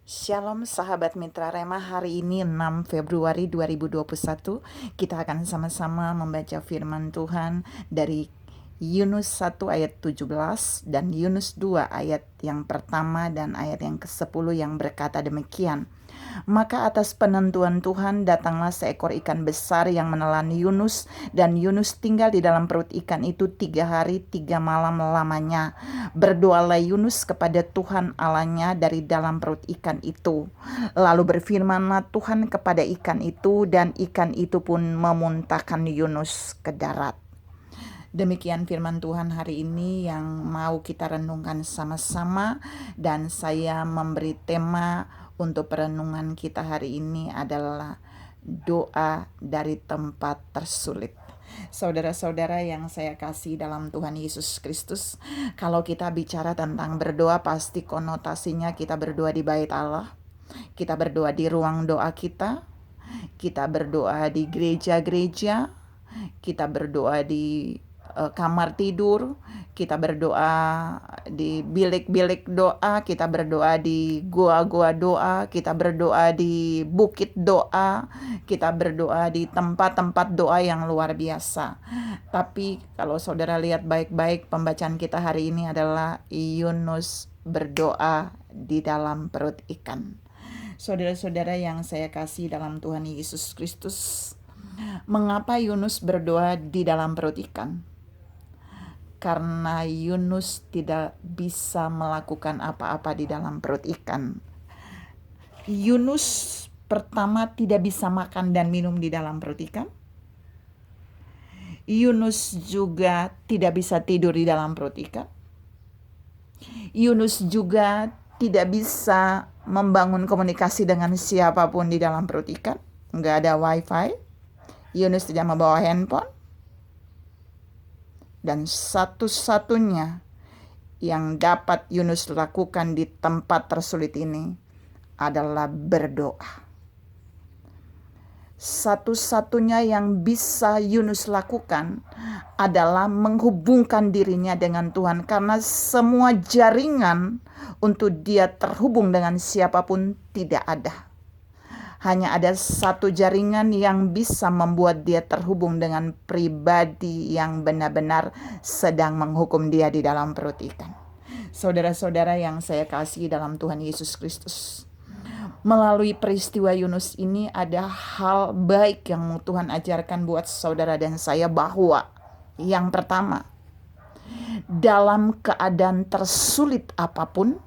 Shalom sahabat Mitra Rema, hari ini 6 Februari 2021 kita akan sama-sama membaca firman Tuhan dari Yunus 1 ayat 17 dan Yunus 2 ayat yang pertama dan ayat yang ke-10 yang berkata demikian. Maka atas penentuan Tuhan datanglah seekor ikan besar yang menelan Yunus, dan Yunus tinggal di dalam perut ikan itu 3 hari 3 malam lamanya. Berdoalah Yunus kepada Tuhan Allahnya dari dalam perut ikan itu. Lalu berfirmanlah Tuhan kepada ikan itu, dan ikan itu pun memuntahkan Yunus ke darat. Demikian firman Tuhan hari ini yang mau kita renungkan sama-sama, dan saya memberi tema untuk perenungan kita hari ini adalah doa dari tempat tersulit. Saudara-saudara yang saya kasih dalam Tuhan Yesus Kristus, kalau kita bicara tentang berdoa pasti konotasinya kita berdoa di bait Allah, kita berdoa di ruang doa kita berdoa di gereja-gereja, kita berdoa di kamar tidur, kita berdoa di bilik-bilik doa, kita berdoa di gua-gua doa, kita berdoa di bukit doa, kita berdoa di tempat-tempat doa yang luar biasa. Tapi kalau saudara lihat baik-baik, pembacaan kita hari ini adalah Yunus berdoa di dalam perut ikan. Saudara-saudara yang saya kasih dalam Tuhan Yesus Kristus, mengapa Yunus berdoa di dalam perut ikan? Karena Yunus tidak bisa melakukan apa-apa di dalam perut ikan. Yunus pertama tidak bisa makan dan minum di dalam perut ikan. Yunus juga tidak bisa tidur di dalam perut ikan. Yunus juga tidak bisa membangun komunikasi dengan siapapun di dalam perut ikan. Nggak ada wifi. Yunus tidak membawa handphone. Dan satu-satunya yang dapat Yunus lakukan di tempat tersulit ini adalah berdoa. Satu-satunya yang bisa Yunus lakukan adalah menghubungkan dirinya dengan Tuhan, karena semua jaringan untuk dia terhubung dengan siapapun tidak ada. Hanya ada satu jaringan yang bisa membuat dia terhubung dengan pribadi yang benar-benar sedang menghukum dia di dalam perut ikan. Saudara-saudara yang saya kasih dalam Tuhan Yesus Kristus, melalui peristiwa Yunus ini ada hal baik yang Tuhan ajarkan buat saudara dan saya, bahwa yang pertama, dalam keadaan tersulit apapun,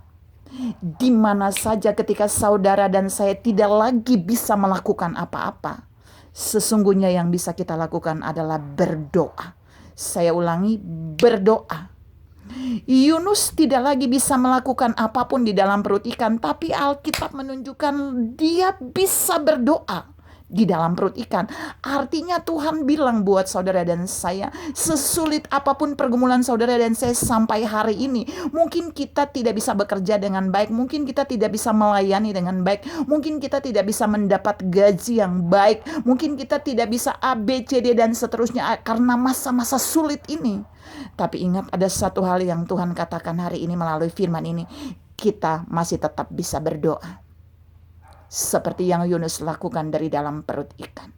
di mana saja ketika saudara dan saya tidak lagi bisa melakukan apa-apa, sesungguhnya yang bisa kita lakukan adalah berdoa. Saya ulangi, berdoa. Yunus tidak lagi bisa melakukan apapun di dalam perut ikan, tapi Alkitab menunjukkan dia bisa berdoa di dalam perut ikan. Artinya Tuhan bilang buat saudara dan saya, sesulit apapun pergumulan saudara dan saya sampai hari ini, mungkin kita tidak bisa bekerja dengan baik, mungkin kita tidak bisa melayani dengan baik, mungkin kita tidak bisa mendapat gaji yang baik, mungkin kita tidak bisa A, B, C, D dan seterusnya karena masa-masa sulit ini. Tapi ingat, ada satu hal yang Tuhan katakan hari ini melalui firman ini, kita masih tetap bisa berdoa. Seperti yang Yunus lakukan dari dalam perut ikan.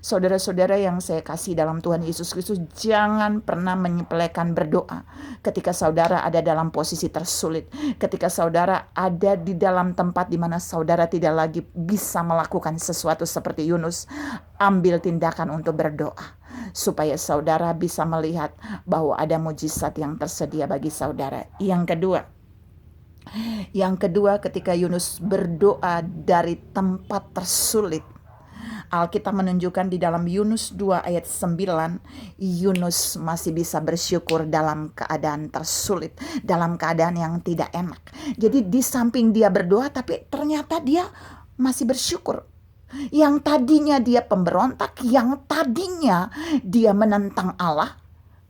Saudara-saudara yang saya kasih dalam Tuhan Yesus Kristus, jangan pernah menyepelekan berdoa ketika saudara ada dalam posisi tersulit, ketika saudara ada di dalam tempat di mana saudara tidak lagi bisa melakukan sesuatu seperti Yunus. Ambil tindakan untuk berdoa, supaya saudara bisa melihat bahwa ada mujizat yang tersedia bagi saudara. Yang kedua, ketika Yunus berdoa dari tempat tersulit, Alkitab menunjukkan di dalam Yunus 2 ayat 9, Yunus masih bisa bersyukur dalam keadaan tersulit, dalam keadaan yang tidak enak. Jadi di samping dia berdoa, tapi ternyata dia masih bersyukur. Yang tadinya dia pemberontak, yang tadinya dia menentang Allah,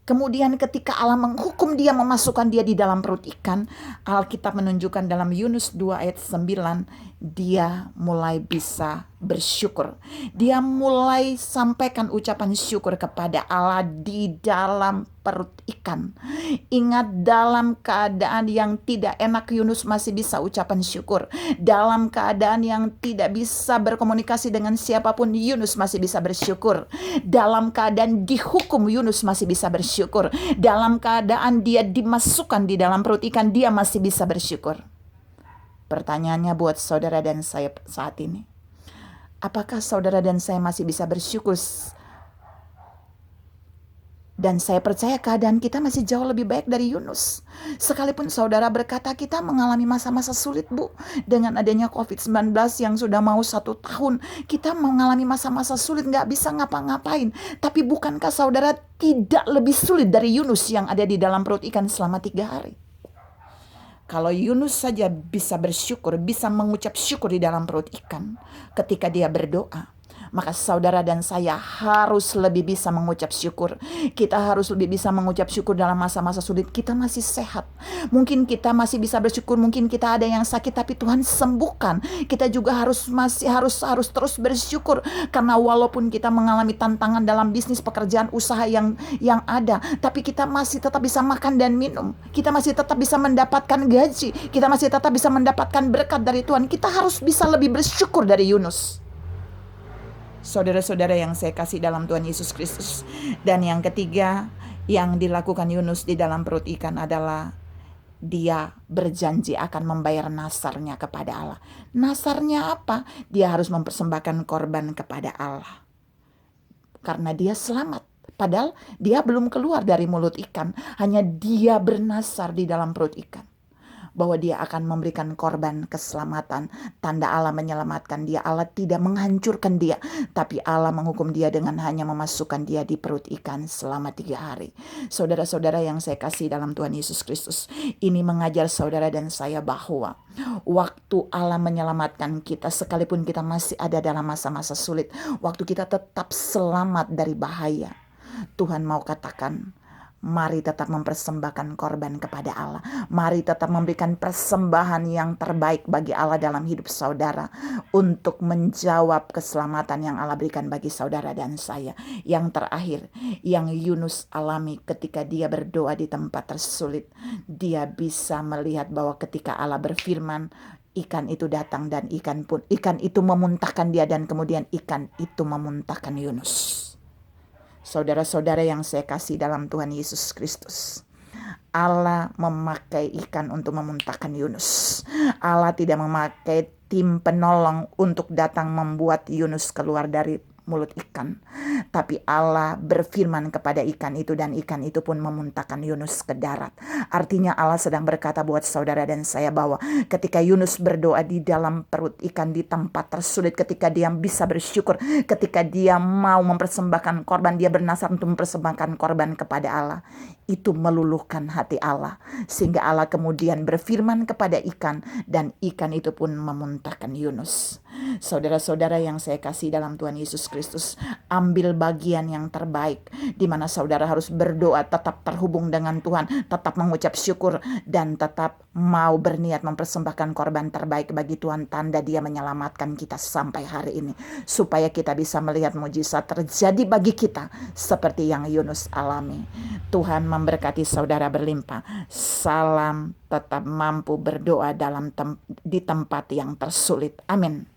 kemudian ketika Allah menghukum dia, memasukkan dia di dalam perut ikan, Alkitab menunjukkan dalam Yunus 2 ayat 9, dia mulai bisa bersyukur. Dia mulai sampaikan ucapan syukur kepada Allah di dalam perut ikan. Ingat, dalam keadaan yang tidak enak Yunus masih bisa ucapan syukur. Dalam keadaan yang tidak bisa berkomunikasi dengan siapapun, Yunus masih bisa bersyukur. Dalam keadaan dihukum, Yunus masih bisa bersyukur. Dalam keadaan dia dimasukkan di dalam perut ikan, dia masih bisa bersyukur. Pertanyaannya buat saudara dan saya saat ini, apakah saudara dan saya masih bisa bersyukur? Dan saya percaya keadaan kita masih jauh lebih baik dari Yunus. Sekalipun saudara berkata kita mengalami masa-masa sulit, Bu. Dengan adanya COVID-19 yang sudah mau 1 tahun, kita mengalami masa-masa sulit, gak bisa ngapa-ngapain. Tapi bukankah saudara tidak lebih sulit dari Yunus yang ada di dalam perut ikan selama 3 hari? Kalau Yunus saja bisa bersyukur, bisa mengucap syukur di dalam perut ikan ketika dia berdoa, maka saudara dan saya harus lebih bisa mengucap syukur. Kita harus lebih bisa mengucap syukur dalam masa-masa sulit. Kita masih sehat. Mungkin kita masih bisa bersyukur, mungkin kita ada yang sakit tapi Tuhan sembuhkan. Kita juga harus terus bersyukur, karena walaupun kita mengalami tantangan dalam bisnis, pekerjaan, usaha yang ada, tapi kita masih tetap bisa makan dan minum. Kita masih tetap bisa mendapatkan gaji. Kita masih tetap bisa mendapatkan berkat dari Tuhan. Kita harus bisa lebih bersyukur dari Yunus. Saudara-saudara yang saya kasih dalam Tuhan Yesus Kristus. Dan yang ketiga yang dilakukan Yunus di dalam perut ikan adalah dia berjanji akan membayar nasarnya kepada Allah. Nasarnya apa? Dia harus mempersembahkan korban kepada Allah, karena dia selamat. Padahal dia belum keluar dari mulut ikan, hanya dia bernasar di dalam perut ikan bahwa dia akan memberikan korban keselamatan. Tanda Allah menyelamatkan dia. Allah tidak menghancurkan dia, tapi Allah menghukum dia dengan hanya memasukkan dia di perut ikan selama 3 hari. Saudara-saudara yang saya kasih dalam Tuhan Yesus Kristus, ini mengajar saudara dan saya bahwa waktu Allah menyelamatkan kita, sekalipun kita masih ada dalam masa-masa sulit, waktu kita tetap selamat dari bahaya, Tuhan mau katakan, mari tetap mempersembahkan korban kepada Allah. Mari tetap memberikan persembahan yang terbaik bagi Allah dalam hidup saudara, untuk menjawab keselamatan yang Allah berikan bagi saudara dan saya. Yang terakhir, yang Yunus alami ketika dia berdoa di tempat tersulit, dia bisa melihat bahwa ketika Allah berfirman, ikan itu datang dan ikan itu memuntahkan dia, dan kemudian ikan itu memuntahkan Yunus. Saudara-saudara yang saya kasih dalam Tuhan Yesus Kristus, Allah memakai ikan untuk memuntahkan Yunus. Allah tidak memakai tim penolong untuk datang membuat Yunus keluar dari mulut ikan, tapi Allah berfirman kepada ikan itu, dan ikan itu pun memuntahkan Yunus ke darat. Artinya Allah sedang berkata buat saudara dan saya bahwa ketika Yunus berdoa di dalam perut ikan di tempat tersulit, ketika dia bisa bersyukur, ketika dia mau mempersembahkan korban, dia bernasar untuk mempersembahkan korban kepada Allah, itu meluluhkan hati Allah, sehingga Allah kemudian berfirman kepada ikan, dan ikan itu pun memuntahkan Yunus. Saudara-saudara yang saya kasih dalam Tuhan Yesus Kristus, ambil bagian yang terbaik, di mana saudara harus berdoa, tetap terhubung dengan Tuhan, tetap mengucap syukur, dan tetap mau berniat mempersembahkan korban terbaik bagi Tuhan, tanda dia menyelamatkan kita sampai hari ini, supaya kita bisa melihat mujizat terjadi bagi kita seperti yang Yunus alami. Tuhan memberkati saudara berlimpah. Salam tetap mampu berdoa di tempat yang tersulit. Amin.